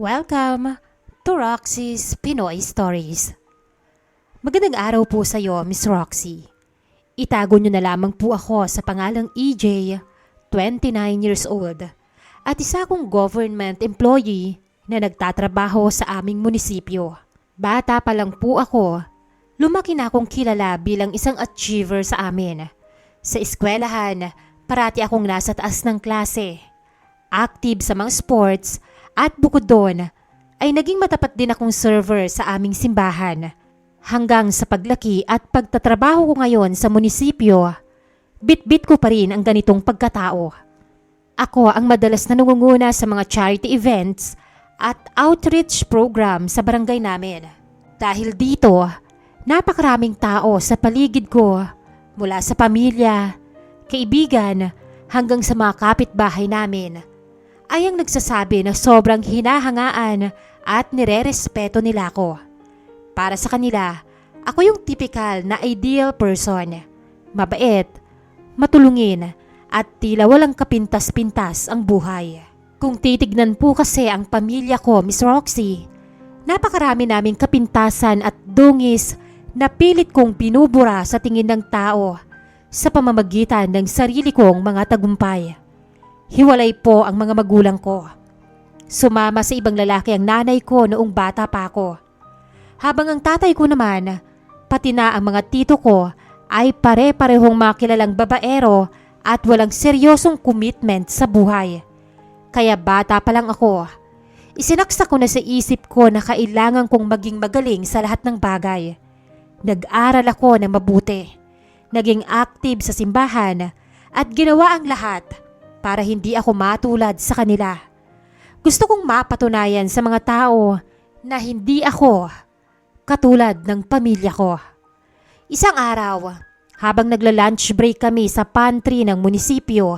Welcome to Roxy's Pinoy Stories. Magandang araw po sa iyo, Miss Roxy. Itago niyo na lamang po ako sa pangalang EJ, 29 years old, at isa akong government employee na nagtatrabaho sa aming munisipyo. Bata pa lang po ako, lumaki na akong kilala bilang isang achiever sa amin. Sa eskwelahan, parati akong nasa taas ng klase, active sa mga sports, at bukod doon ay naging matapat din akong server sa aming simbahan. Hanggang sa paglaki at pagtatrabaho ko ngayon sa munisipyo, bit-bit ko pa rin ang ganitong pagkatao. Ako ang madalas na nangunguna sa mga charity events at outreach program sa barangay namin. Dahil dito, napakaraming tao sa paligid ko, mula sa pamilya, kaibigan, hanggang sa mga kapitbahay namin, ay ang nagsasabi na sobrang hinahangaan at nirerespeto nila ako. Para sa kanila, ako yung typical na ideal person. Mabait, matulungin, at tila walang kapintas-pintas ang buhay. Kung titignan po kasi ang pamilya ko, Miss Roxy, napakarami naming kapintasan at dungis na pilit kong binubura sa tingin ng tao sa pamamagitan ng sarili kong mga tagumpay. Hiwalay po ang mga magulang ko. Sumama sa ibang lalaki ang nanay ko noong bata pa ako. Habang ang tatay ko naman, pati na ang mga tito ko ay pare-parehong mga kilalang babaero at walang seryosong commitment sa buhay. Kaya bata pa lang ako, isinaksa ko na sa isip ko na kailangan kong maging magaling sa lahat ng bagay. Nag-aral ako ng mabuti, naging active sa simbahan at ginawa ang lahat para hindi ako matulad sa kanila. Gusto kong mapatunayan sa mga tao na hindi ako katulad ng pamilya ko. Isang araw, habang nagla-lunch break kami sa pantry ng munisipyo,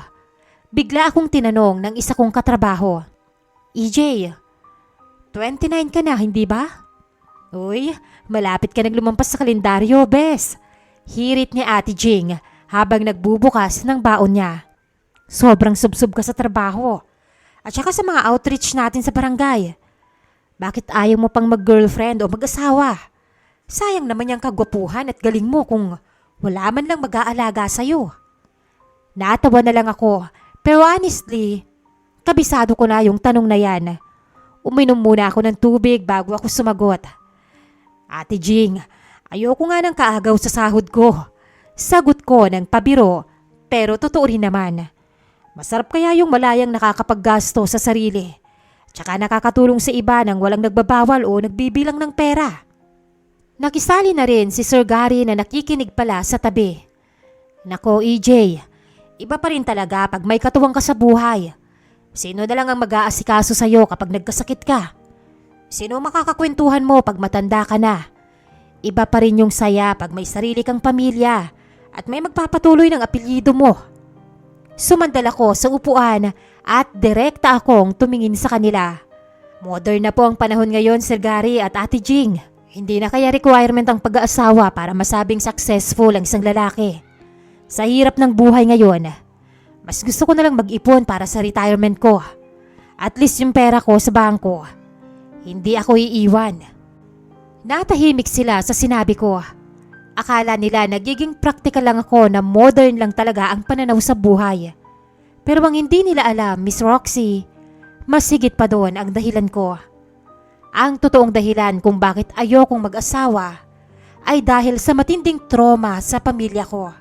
bigla akong tinanong ng isa kong katrabaho, EJ, 29 ka na, hindi ba? Uy, malapit ka nang lumampas sa kalendaryo, bes. Hirit ni Ate Jing habang nagbubukas ng baon niya. Sobrang subsob ka sa trabaho at saka sa mga outreach natin sa barangay. Bakit ayaw mo pang mag-girlfriend o mag-asawa? Sayang naman yung kagwapuhan at galing mo kung wala man lang mag-aalaga sa'yo. Natawa na lang ako, pero honestly, kabisado ko na yung tanong na yan. Uminom muna ako ng tubig bago ako sumagot. Ate Jing, ayoko nga ng kaagaw sa sahod ko. Sagot ko ng pabiro, pero totoo rin naman. Masarap kaya yung malayang nakakapaggasto sa sarili, tsaka nakakatulong sa iba nang walang nagbabawal o nagbibilang ng pera. Nakisali na rin si Sir Gary na nakikinig pala sa tabi. Nako EJ, iba pa rin talaga pag may katuwang ka sa buhay. Sino na lang ang mag-aasikaso sa'yo kapag nagkasakit ka? Sino makakakwentuhan mo pag matanda ka na? Iba pa rin yung saya pag may sarili kang pamilya at may magpapatuloy ng apelyido mo. Sumandal ako sa upuan at direkta akong tumingin sa kanila. Modern na po ang panahon ngayon, Sir Gary at Ate Jing. Hindi na kaya requirement ang pag-aasawa para masabing successful ang isang lalaki. Sa hirap ng buhay ngayon, mas gusto ko na lang mag-ipon para sa retirement ko. At least yung pera ko sa bangko, hindi ako iiwan. Natahimik sila sa sinabi ko. Akala nila nagiging practical lang ako na modern lang talaga ang pananaw sa buhay. Pero ang hindi nila alam, Miss Roxy, mas higit pa doon ang dahilan ko. Ang totoong dahilan kung bakit ayokong mag-asawa ay dahil sa matinding trauma sa pamilya ko.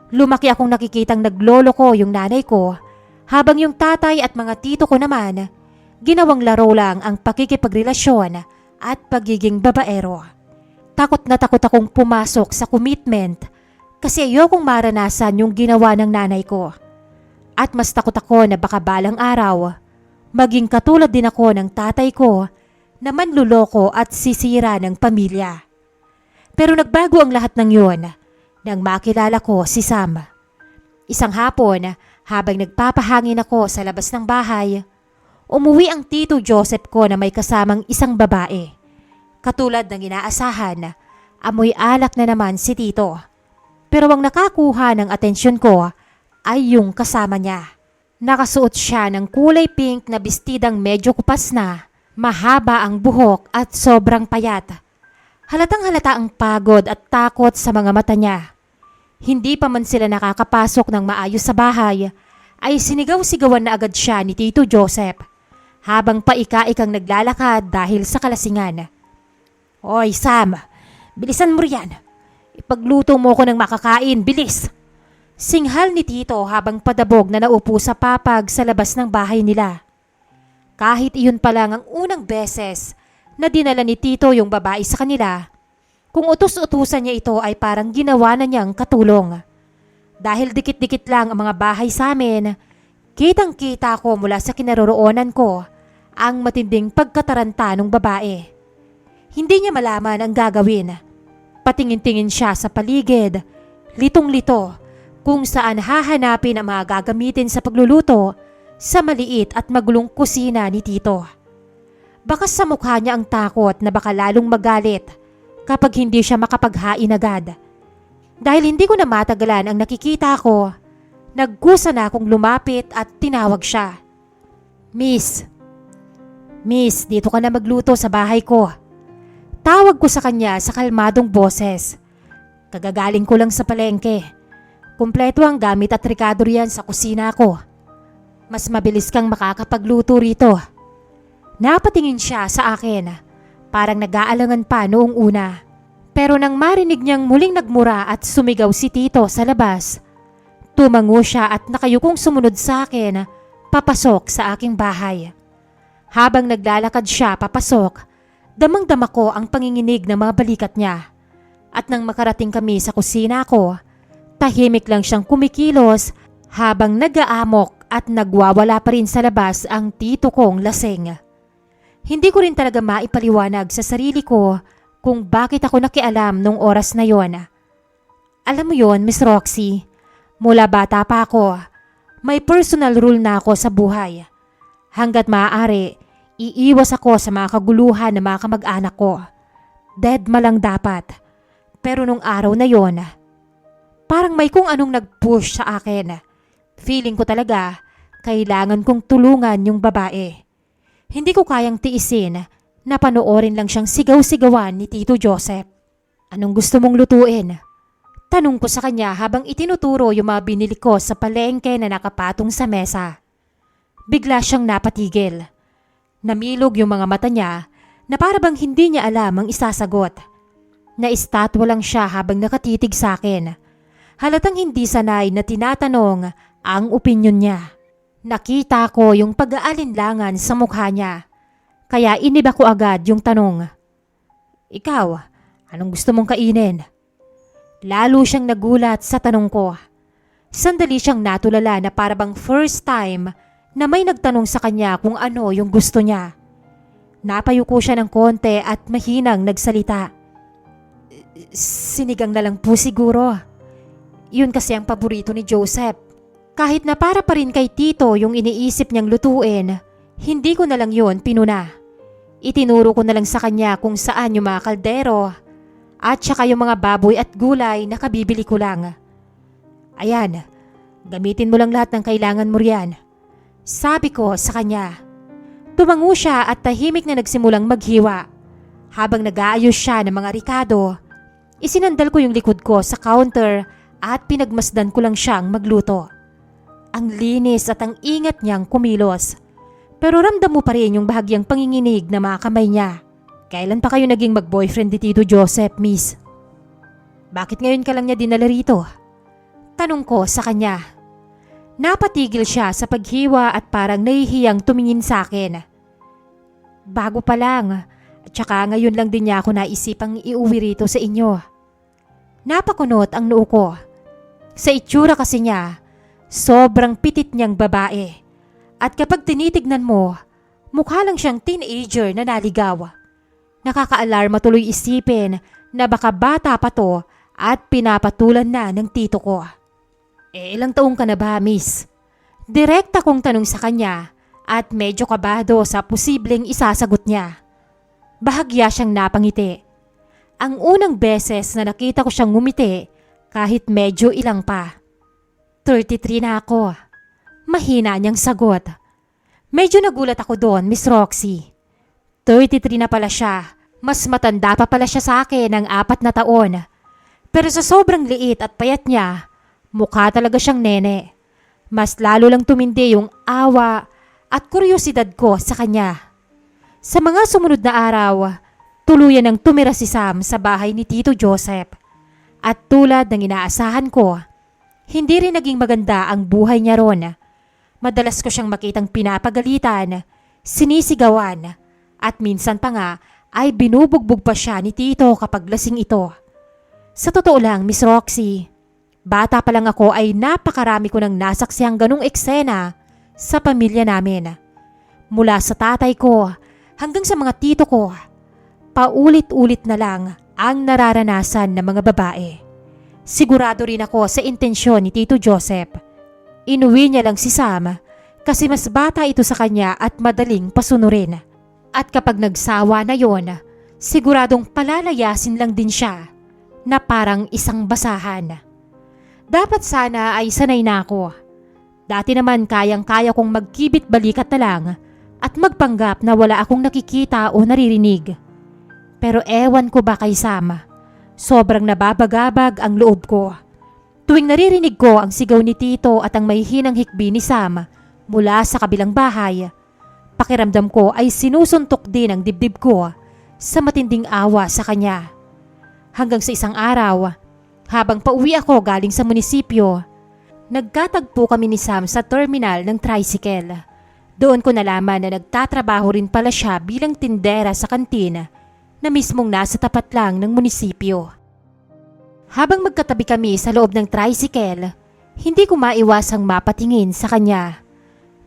Lumaki akong nakikitang naglolo ko yung nanay ko, habang yung tatay at mga tito ko naman, ginawang laro lang ang pakikipagrelasyon at pagiging babaero. Takot na takot akong pumasok sa commitment kasi ayokong maranasan yung ginawa ng nanay ko. At mas takot ako na baka balang araw, maging katulad din ako ng tatay ko na manluloko at sisira ng pamilya. Pero nagbago ang lahat ng yun nang makilala ko si Sam. Isang hapon, habang nagpapahangin ako sa labas ng bahay, umuwi ang Tito Joseph ko na may kasamang isang babae. Katulad ng inaasahan, amoy alak na naman si Tito. Pero ang nakakuha ng atensyon ko ay yung kasama niya. Nakasuot siya ng kulay pink na bestidang medyo kupas na, Mahaba ang buhok at sobrang payat. Halatang halata ang pagod at takot sa mga mata niya. Hindi pa man sila nakakapasok ng maayos sa bahay, ay sinigaw-sigawan na agad siya ni Tito Joseph habang paika-ikang naglalakad dahil sa kalasingan. Oy Sam, bilisan mo riyan. Ipagluto mo ko ng makakain, bilis! Singhal ni Tito habang padabog na naupo sa papag sa labas ng bahay nila. Kahit iyon pa lang ang unang beses na dinala ni Tito yung babae sa kanila, kung utos-utusan niya ito ay parang ginawa na niyang katulong. Dahil dikit-dikit lang ang mga bahay sa amin, kitang-kita ko mula sa kinaroroonan ko ang matinding pagkataranta ng babae. Hindi niya malaman ang gagawin. Patingin-tingin siya sa paligid, litong-lito kung saan hahanapin ang mga gagamitin sa pagluluto sa maliit at magulong kusina ni Tito. Bakas sa mukha niya ang takot na baka lalong magalit kapag hindi siya makapaghain agad. Dahil hindi ko na matagalan ang nakikita ko, nagkusa na akong lumapit at tinawag siya. Miss, dito ka na magluto sa bahay ko. Tawag ko sa kanya sa kalmadong boses. Kagagaling ko lang sa palengke. Kumpleto ang gamit at rekado riyan sa kusina ko. Mas mabilis kang makakapagluto rito. Napatingin siya sa akin, parang nag-aalangan pa noong una. Pero nang marinig niyang muling nagmura at sumigaw si Tito sa labas, tumango siya at nakayukong sumunod sa akin, papasok sa aking bahay. Habang naglalakad siya papasok, damang-dama ko ang panginginig ng mga balikat niya. At nang makarating kami sa kusina ko, tahimik lang siyang kumikilos habang nag-aamok at nagwawala pa rin sa labas ang tito kong lasing. Hindi ko rin talaga maipaliwanag sa sarili ko kung bakit ako nakialam nung oras na yon. Alam mo yon, Miss Roxy, mula bata pa ako, may personal rule na ako sa buhay. Hanggat maaari, iiwas ako sa mga kaguluhan ng mga kamag-anak ko. Deadma lang dapat. Pero nung araw na yon, parang may kung anong nag-push sa akin. Feeling ko talaga, kailangan kong tulungan yung babae. Hindi ko kayang tiisin na panoorin lang siyang sigaw-sigawan ni Tito Joseph. Anong gusto mong lutuin? Tanong ko sa kanya habang itinuturo yung mga binili ko sa palengke na nakapatong sa mesa. Bigla siyang napatigil. Namilog yung mga mata niya na parabang hindi niya alam ang isasagot. Naistatwa lang siya habang nakatitig sa akin. Halatang hindi sanay na tinatanong ang opinyon niya. Nakita ko yung pag-aalinlangan sa mukha niya. Kaya iniba ko agad yung tanong. Ikaw, anong gusto mong kainin? Lalo siyang nagulat sa tanong ko. Sandali siyang natulala na parabang first time na may nagtanong sa kanya kung ano yung gusto niya. Napayuko siya ng konti at mahinang nagsalita. Sinigang na lang po siguro. Yun kasi ang paborito ni Joseph. Kahit na para pa rin kay Tito yung iniisip niyang lutuin, hindi ko na lang yun pinuna. Itinuro ko na lang sa kanya kung saan yung mga kaldero at saka yung mga baboy at gulay na kabibili ko lang. Ayan, gamitin mo lang lahat ng kailangan mo riyan. Sabi ko sa kanya. Tumango siya at tahimik na nagsimulang maghiwa. Habang nag-aayos siya ng mga rikado, isinandal ko yung likod ko sa counter at pinagmasdan ko lang siyang magluto. Ang linis at ang ingat niyang kumilos. Pero ramdam mo pa rin yung bahagyang panginginig na mga kamay niya. Kailan pa kayo naging mag-boyfriend ni Tito Joseph, miss? Bakit ngayon ka lang niya dinala rito? Tanong ko sa kanya. Napatigil siya sa paghiwa at parang nahihiyang tumingin sa akin. Bago pa lang, at saka ngayon lang din niya ako naisipang iuwi rito sa inyo. Napakunot ang noo ko. Sa itsura kasi niya, sobrang pitit niyang babae. At kapag tinitignan mo, mukha lang siyang teenager na naligaw. Nakakaalarma tuloy isipin na baka bata pa to at pinapatulan na ng tito ko. Ilang taong ka na ba, miss? Direkta kong tanong sa kanya at medyo kabado sa posibleng isasagot niya. Bahagya siyang napangiti. Ang unang beses na nakita ko siyang ngumiti kahit medyo ilang pa. 33 na ako. Mahina niyang sagot. Medyo nagulat ako doon, Miss Roxy. 33 na pala siya. Mas matanda pa pala siya sa akin ng 4 na taon. Pero sa sobrang liit at payat niya, mukha talaga siyang nene. Mas lalo lang tumindi yung awa at kuryosidad ko sa kanya. Sa mga sumunod na araw, tuluyan ang tumira si Sam sa bahay ni Tito Joseph. At tulad ng inaasahan ko, hindi rin naging maganda ang buhay niya ron. Madalas ko siyang makitang pinapagalitan, sinisigawan, at minsan pa nga ay binubugbog pa siya ni Tito kapag lasing ito. Sa totoo lang, Miss Roxy, bata pa lang ako ay napakarami ko nang nasaksiyang ganung eksena sa pamilya namin. Mula sa tatay ko hanggang sa mga tito ko, paulit-ulit na lang ang nararanasan ng mga babae. Sigurado rin ako sa intensyon ni Tito Joseph. Inuwi niya lang si Sam kasi mas bata ito sa kanya at madaling pasunurin. At kapag nagsawa na yon, siguradong palalayasin lang din siya na parang isang basahan. Dapat sana ay sanay na ako. Dati naman kayang-kaya kong magkibit balikat na lang at magpanggap na wala akong nakikita o naririnig. Pero ewan ko ba kay Sam, sobrang nababagabag ang loob ko. Tuwing naririnig ko ang sigaw ni Tito at ang mahihinang hikbi ni Sam mula sa kabilang bahay, pakiramdam ko ay sinusuntok din ang dibdib ko sa matinding awa sa kanya. Hanggang sa isang araw, habang pauwi ako galing sa munisipyo, nagkatagpo kami ni Sam sa terminal ng tricycle. Doon ko nalaman na nagtatrabaho rin pala siya bilang tindera sa kantina na mismong nasa tapat lang ng munisipyo. Habang magkatabi kami sa loob ng tricycle, hindi ko maiwasang mapatingin sa kanya.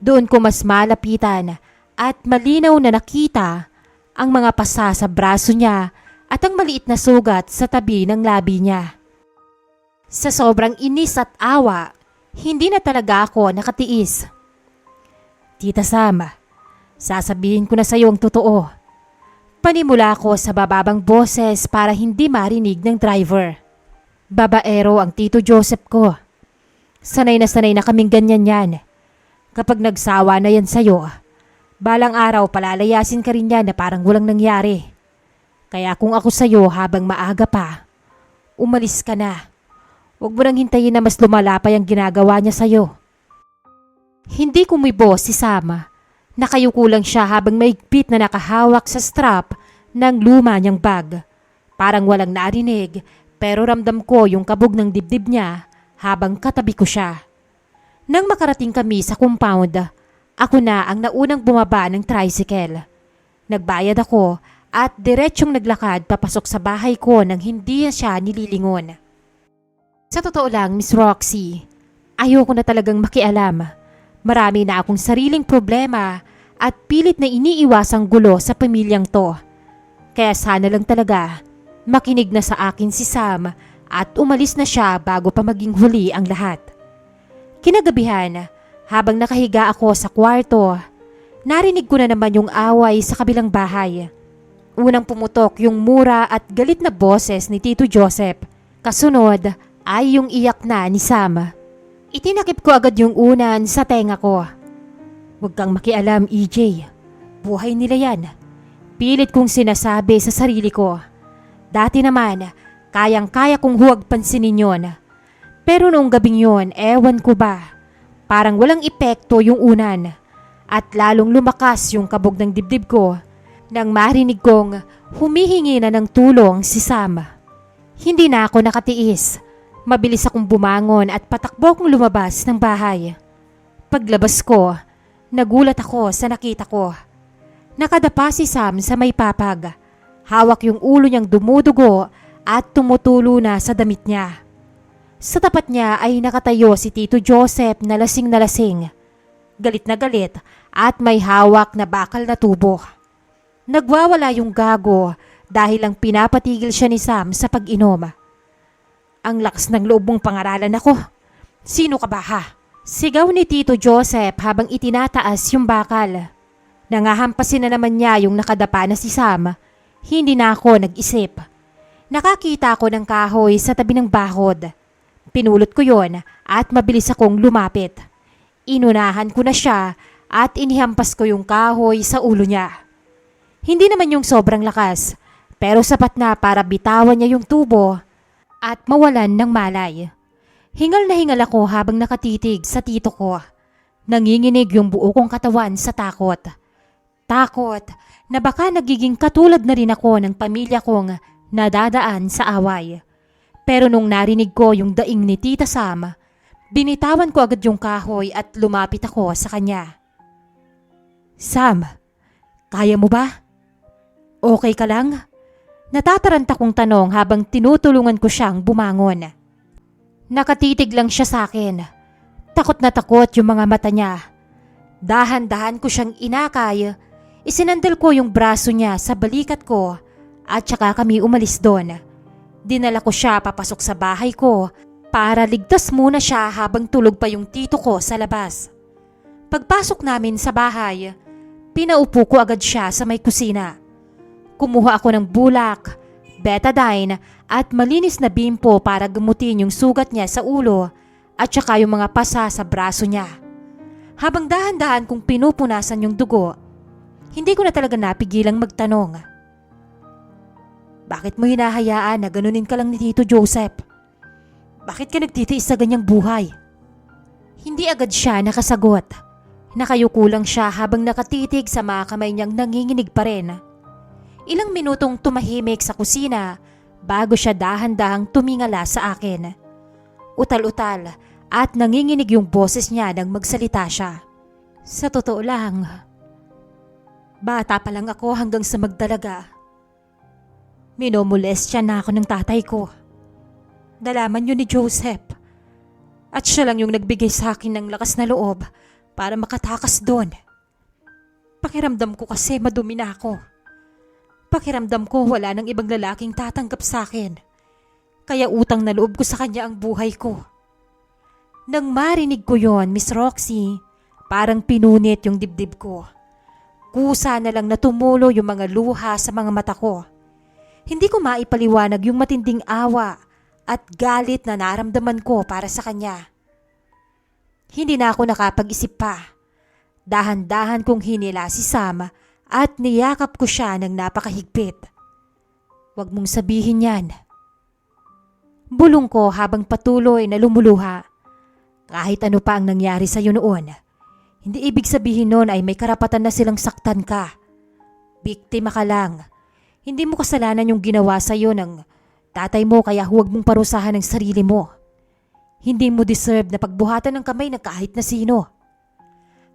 Doon ko mas malapitan at malinaw na nakita ang mga pasa sa braso niya at ang maliit na sugat sa tabi ng labi niya. Sa sobrang inis at awa, hindi na talaga ako nakatiis. Tita Sam, sasabihin ko na sa iyo ang totoo. Panimula ko sa bababang boses para hindi marinig ng driver. Babaero ang Tito Joseph ko. Sanay na kaming ganyan yan. Kapag nagsawa na yan sa'yo, balang araw palalayasin ka rin yan na parang walang nangyari. Kaya kung ako sa'yo habang maaga pa, umalis ka na. Huwag mo nang hintayin na mas lumala pa yung ginagawa niya sa'yo. Hindi kumibo si Sam. Nakayuko lang siya habang maigpit na nakahawak sa strap ng luma niyang bag. Parang walang narinig pero ramdam ko yung kabog ng dibdib niya habang katabi ko siya. Nang makarating kami sa compound, ako na ang naunang bumaba ng tricycle. Nagbayad ako at diretsyong naglakad papasok sa bahay ko nang hindi siya nililingon. Sa totoo lang, Miss Roxy, ayoko na talagang makialam. Marami na akong sariling problema at pilit na iniiwasang gulo sa pamilyang to. Kaya sana lang talaga makinig na sa akin si Sam at umalis na siya bago pa maging huli ang lahat. Kinagabihan, habang nakahiga ako sa kwarto, narinig ko na naman yung away sa kabilang bahay. Unang pumutok yung mura at galit na boses ni Tito Joseph. Kasunod ay yung iyak na ni Sam. Itinakip ko agad yung unan sa tenga ko. Huwag kang makialam, EJ. Buhay nila yan. Pilit kong sinasabi sa sarili ko. Dati naman, kayang-kaya kong huwag pansinin yon. Pero noong gabing yon, ewan ko ba, parang walang epekto yung unan. At lalong lumakas yung kabog ng dibdib ko nang marinig kong humihingi na ng tulong si Sam. Hindi na ako nakatiis. Mabilis akong bumangon at patakbo kong lumabas ng bahay. Paglabas ko, nagulat ako sa nakita ko. Nakadapa si Sam sa may papag. Hawak yung ulo niyang dumudugo at tumutulo na sa damit niya. Sa tapat niya ay nakatayo si Tito Joseph na lasing. Galit na galit at may hawak na bakal na tubo. Nagwawala yung gago dahil lang pinapatigil siya ni Sam sa pag-inom. Ang lakas ng loob mong pangaralan ako. Sino ka ba ha? Sigaw ni Tito Joseph habang itinataas yung bakal. Nangahampasin na naman niya yung nakadapa na si Sam. Hindi na ako nag-isip. Nakakita ako ng kahoy sa tabi ng bahod. Pinulot ko yon at mabilis akong lumapit. Inunahan ko na siya at inihampas ko yung kahoy sa ulo niya. Hindi naman yung sobrang lakas, pero sapat na para bitawan niya yung tubo at mawalan ng malay. Hingal na hingal ako habang nakatitig sa tito ko. Nanginginig yung buo kong katawan sa takot. Takot na baka nagiging katulad na rin ako ng pamilya kong nadadaan sa away. Pero nung narinig ko yung daing ni Tita Sam, binitawan ko agad yung kahoy at lumapit ako sa kanya. Sam, kaya mo ba? Okay ka lang? Natataranta kong tanong habang tinutulungan ko siyang bumangon. Nakatitig lang siya sa akin. Takot na takot yung mga mata niya. Dahan-dahan ko siyang inakay. Isinandal ko yung braso niya sa balikat ko at saka kami umalis doon. Dinala ko siya papasok sa bahay ko para ligtas muna siya habang tulog pa yung tito ko sa labas. Pagpasok namin sa bahay, pinaupo ko agad siya sa may kusina. Kumuha ako ng bulak, betadine at malinis na bimpo para gamutin yung sugat niya sa ulo at saka yung mga pasa sa braso niya. Habang dahan-dahan kong pinupunasan yung dugo, hindi ko na talaga napigilang magtanong. Bakit mo hinahayaan na ganunin ka lang ni Tito Joseph? Bakit ka nagtitiis sa ganyang buhay? Hindi agad siya nakasagot. Nakayuko lang siya habang nakatitig sa mga kamay niyang nanginginig pa rin. Ilang minutong tumahimik sa kusina bago siya dahan-dahang tumingala sa akin. Utal-utal at nanginginig yung boses niya nang magsalita siya. Sa totoo lang, bata pa lang ako hanggang sa magdalaga. Minomolestya na ako ng tatay ko. Nalaman yun ni Joseph. At siya lang yung nagbigay sa akin ng lakas na loob para makatakas doon. Pakiramdam ko kasi madumi na ako. Pakiramdam ko wala nang ibang lalaking tatanggap sa akin. Kaya utang na loob ko sa kanya ang buhay ko. Nang marinig ko yon, Miss Roxy, parang pinunit yung dibdib ko. Kusa na lang na tumulo yung mga luha sa mga mata ko. Hindi ko maipaliwanag yung matinding awa at galit na naramdaman ko para sa kanya. Hindi na ako nakapag-isip pa. Dahan-dahan kong hinila si Sam at niyakap ko siya ng napakahigpit. Huwag mong sabihin yan. Bulong ko habang patuloy na lumuluha. Kahit ano pa ang nangyari sa'yo noon, hindi ibig sabihin noon ay may karapatan na silang saktan ka. Biktima ka lang. Hindi mo kasalanan yung ginawa sa'yo ng tatay mo kaya huwag mong parusahan ang sarili mo. Hindi mo deserve na pagbuhatan ng kamay na kahit na sino.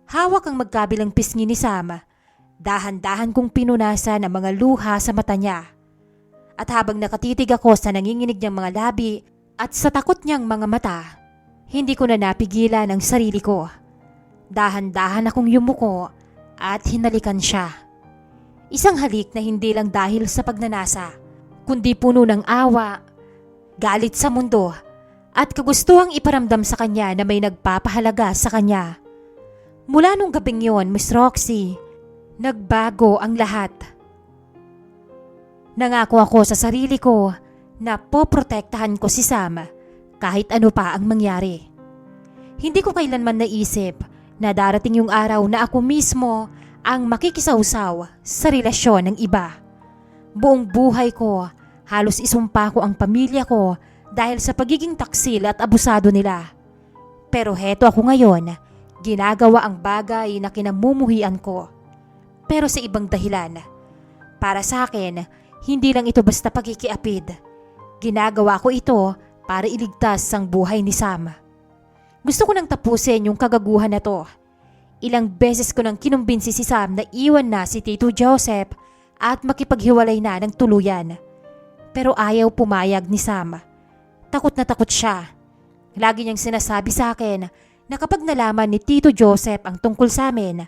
Hawak ang magkabilang pisngi ni Sam. Dahan-dahan kong pinunasan ang mga luha sa mata niya. At habang nakatitig ako sa nanginginig niyang mga labi at sa takot niyang mga mata, hindi ko na napigilan ang sarili ko. Dahan-dahan akong yumuko at hinalikan siya. Isang halik na hindi lang dahil sa pagnanasa, kundi puno ng awa, galit sa mundo, at kagustuhang iparamdam sa kanya na may nagpapahalaga sa kanya. Mula nung gabing yon, Miss Roxy, nagbago ang lahat. Nangako ako sa sarili ko na poprotektahan ko si Sam kahit ano pa ang mangyari. Hindi ko kailanman naisip na darating yung araw na ako mismo ang makikisawsaw sa relasyon ng iba. Buong buhay ko, halos isumpa ko ang pamilya ko dahil sa pagiging taksil at abusado nila. Pero heto ako ngayon, ginagawa ang bagay na kinamumuhian ko. Pero sa ibang dahilan. Para sa akin, hindi lang ito basta pagkikiapid. Ginagawa ko ito para iligtas ang buhay ni Sam. Gusto ko nang tapusin yung kagaguhan na to. Ilang beses ko nang kinumbinsi si Sam na iwan na si Tito Joseph at makipaghiwalay na ng tuluyan. Pero ayaw pumayag ni Sam. Takot na takot siya. Lagi niyang sinasabi sa akin na kapag nalaman ni Tito Joseph ang tungkol sa amin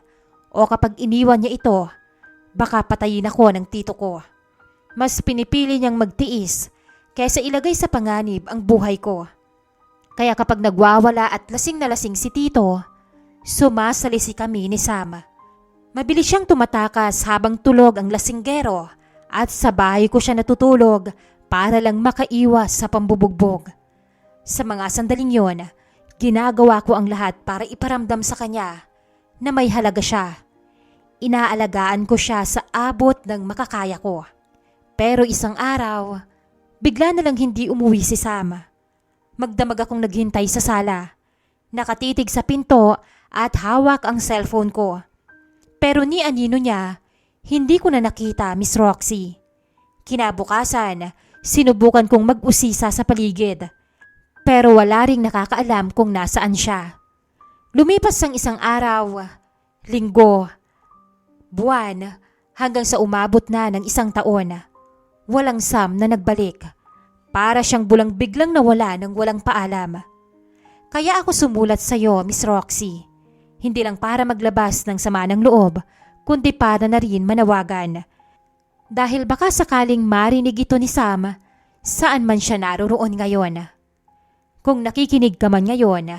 o kapag iniwan niya ito, baka patayin ako ng tito ko. Mas pinipili niyang magtiis kaysa ilagay sa panganib ang buhay ko. Kaya kapag nagwawala at lasing na lasing si Tito, sumasalisi kami ni Sam. Mabilis siyang tumatakas habang tulog ang lasinggero at sa bahay ko siya natutulog para lang makaiwas sa pambubugbog. Sa mga sandaling yon, ginagawa ko ang lahat para iparamdam sa kanya na may halaga siya. Inaalagaan ko siya sa abot ng makakaya ko. Pero isang araw, bigla na lang hindi umuwi si Sam. Magdamag akong naghintay sa sala. Nakatitig sa pinto at hawak ang cellphone ko. Pero ni anino niya, hindi ko na nakita, Miss Roxy. Kinabukasan, sinubukan kong mag-usisa sa paligid. Pero wala ring nakakaalam kung nasaan siya. Lumipas ang isang araw, linggo, buwan, hanggang sa umabot na ng isang taon. Walang Sam na nagbalik. Para siyang biglang nawala ng walang paalam. Kaya ako sumulat sa iyo, Miss Roxy. Hindi lang para maglabas ng sama ng loob, kundi para na rin manawagan. Dahil baka sakaling marinig ito ni Sam, saan man siya naroroon ngayon. Kung nakikinig ka man ngayon,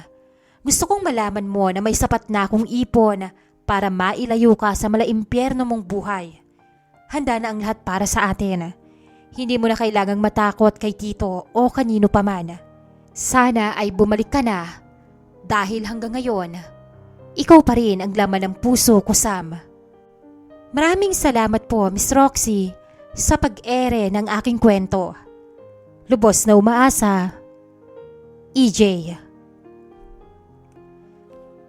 gusto kong malaman mo na may sapat na akong ipon para mailayo ka sa malaimpyerno mong buhay. Handa na ang lahat para sa atin. Hindi mo na kailangang matakot kay Tito o kanino pa man. Sana ay bumalik ka na dahil hanggang ngayon, ikaw pa rin ang laman ng puso ko, Sam. Maraming salamat po, Miss Roxy, sa pag-ere ng aking kwento. Lubos na umaasa, EJ.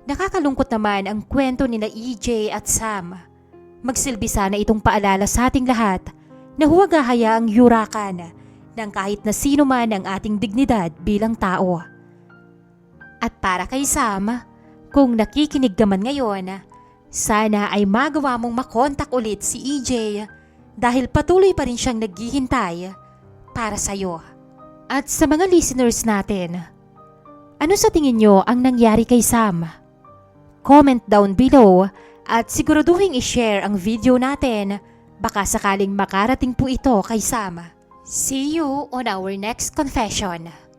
Nakakalungkot naman ang kwento nila EJ at Sam. Magsilbi sana itong paalala sa ating lahat na huwag hahayaang yurakan ng kahit na sino man ang ating dignidad bilang tao. At para kay Sam, kung nakikinig ka man ngayon, sana ay magawa mong makontak ulit si EJ dahil patuloy pa rin siyang naghihintay para sa'yo. At sa mga listeners natin, ano sa tingin nyo ang nangyari kay Sam? Comment down below at siguraduhin i-share ang video natin. Baka sakaling makarating po ito kay Sam. See you on our next confession.